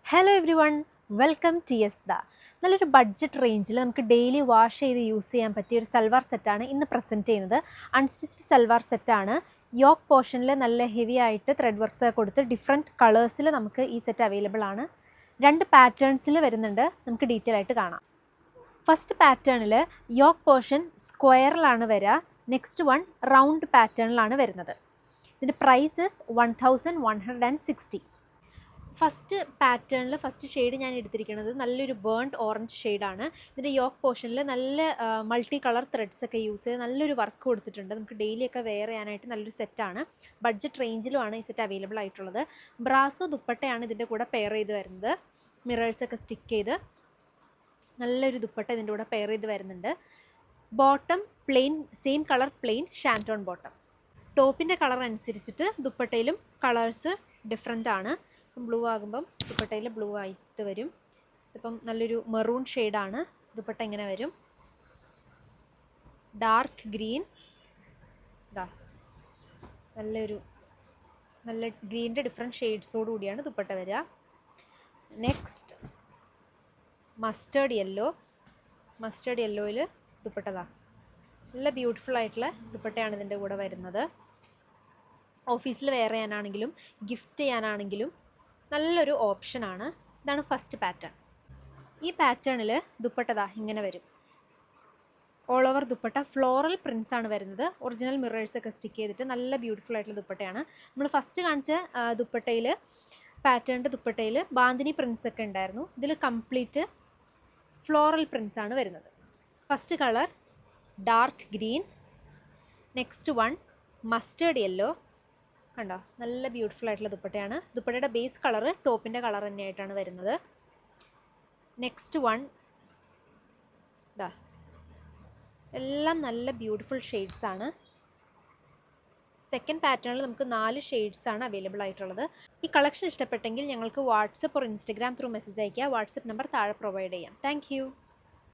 Hello everyone, welcome to Yezdi. നല്ലൊരു budget റേഞ്ചിൽ നമുക്ക് ഡെയിലി വാഷ് ചെയ്ത് യൂസ് ചെയ്യാൻ പറ്റിയ ഒരു സൽവാർ സെറ്റാണ് ഇന്ന് പ്രസൻറ്റ് ചെയ്യുന്നത്. അൺസ്റ്റിച്ച്ഡ് സൽവാർ സെറ്റാണ്. യോക്ക് പോർഷനിൽ നല്ല ഹെവി ആയിട്ട് ത്രെഡ് വർക്ക്സ് കൊടുത്ത് ഡിഫറെൻറ്റ് കളേഴ്സിൽ നമുക്ക് ഈ സെറ്റ് അവൈലബിൾ ആണ്. 2 പാറ്റേൺസിൽ വരുന്നുണ്ട്. നമുക്ക് ഡീറ്റെയിൽ ആയിട്ട് കാണാം. ഫസ്റ്റ് പാറ്റേണിൽ യോക്ക് പോർഷൻ സ്ക്വയറിലാണ് വരിക. നെക്സ്റ്റ് വൺ റൗണ്ട് പാറ്റേണിലാണ് വരുന്നത്. ഇതിൻ്റെ പ്രൈസ് 1160. ഫസ്റ്റ് പാറ്റേണിൽ ഫസ്റ്റ് ഷെയ്ഡ് ഞാൻ എടുത്തിരിക്കുന്നത് നല്ലൊരു ബേൺഡ് ഓറഞ്ച് ഷെയ്ഡാണ്. ഇതിൻ്റെ യോക്ക് പോർഷനിൽ നല്ല മൾട്ടി കളർ ത്രെഡ്സ് ഒക്കെ യൂസ് ചെയ്ത് നല്ലൊരു വർക്ക് കൊടുത്തിട്ടുണ്ട്. നമുക്ക് ഡെയിലി ഒക്കെ വെയർ ചെയ്യാനായിട്ട് നല്ലൊരു സെറ്റാണ്. ബഡ്ജറ്റ് റേഞ്ചിലുമാണ് ഈ സെറ്റ് അവൈലബിൾ ആയിട്ടുള്ളത്. ബ്രാസോ ദുപ്പട്ടയാണ് ഇതിൻ്റെ കൂടെ പെയർ ചെയ്ത് വരുന്നത്. മിറേഴ്സൊക്കെ സ്റ്റിക്ക് ചെയ്ത് നല്ലൊരു ദുപ്പട്ട ഇതിൻ്റെ കൂടെ പെയർ ചെയ്ത് വരുന്നുണ്ട്. Bottom plain, same colour plain ഷാൻറ്റോൺ ബോട്ടം. ടോപ്പിൻ്റെ കളർ അനുസരിച്ചിട്ട് ദുപ്പട്ടയിലും കളേഴ്സ് ഡിഫറെൻ്റ് ആണ്. ബ്ലൂ ആകുമ്പം ദുപ്പട്ടയിൽ ബ്ലൂ ആയിട്ട് വരും. ഇപ്പം നല്ലൊരു മെറൂൺ ഷെയ്ഡാണ്. ദുപ്പട്ട ഇങ്ങനെ വരും. ഡാർക്ക് ഗ്രീൻ, ഇതാ നല്ല ഗ്രീനിൻ്റെ ഡിഫറെൻറ്റ് ഷെയ്ഡ്സോട് കൂടിയാണ് ദുപ്പട്ട വരിക. നെക്സ്റ്റ് മസ്റ്റേർഡ് യെല്ലോയിൽ ദുപ്പട്ടതാ നല്ല ബ്യൂട്ടിഫുൾ ആയിട്ടുള്ള ദുപ്പട്ടയാണ് ഇതിൻ്റെ കൂടെ വരുന്നത്. ഓഫീസിൽ വെയർ ചെയ്യാനാണെങ്കിലും ഗിഫ്റ്റ് ചെയ്യാനാണെങ്കിലും നല്ലൊരു ഓപ്ഷനാണ്. ഇതാണ് ഫസ്റ്റ് പാറ്റേൺ. ഈ പാറ്റേണിൽ ദുപ്പട്ടതാ ഇങ്ങനെ വരും. All over dupatta floral Prince ആണ് വരുന്നത്. ഒറിജിനൽ മിറേഴ്സൊക്കെ സ്റ്റിക്ക് ചെയ്തിട്ട് നല്ല ബ്യൂട്ടിഫുൾ ആയിട്ടുള്ള ദുപ്പട്ടയാണ്. നമ്മൾ ഫസ്റ്റ് കാണിച്ച ദുപ്പട്ടയിൽ പാറ്റേണിൻ്റെ ദുപ്പട്ടയിൽ ബാന്തിനി പ്രിൻസ് ഒക്കെ ഉണ്ടായിരുന്നു. ഇതിൽ കംപ്ലീറ്റ് ഫ്ലോറൽ പ്രിൻസ് ആണ് വരുന്നത്. First colour dark green, next one mustard yellow. കണ്ടോ, നല്ല ബ്യൂട്ടിഫുൾ ആയിട്ടുള്ള ദുപ്പട്ടയാണ്. ദുപ്പട്ടയുടെ ബേസ് കളറ് ടോപ്പിൻ്റെ കളർ തന്നെയായിട്ടാണ് വരുന്നത്. നെക്സ്റ്റ് വൺ ഇതാ, എല്ലാം നല്ല ബ്യൂട്ടിഫുൾ ഷെയ്ഡ്സ് ആണ്. സെക്കൻഡ് പാറ്റേണിൽ നമുക്ക് 4 ഷെയ്ഡ്സ് ആണ് അവൈലബിൾ ആയിട്ടുള്ളത്. ഈ കളക്ഷൻ ഇഷ്ടപ്പെട്ടെങ്കിൽ ഞങ്ങൾക്ക് WhatsApp or Instagram through message അയയ്ക്കുക. വാട്സപ്പ് നമ്പർ താഴെ പ്രൊവൈഡ് ചെയ്യാം. താങ്ക്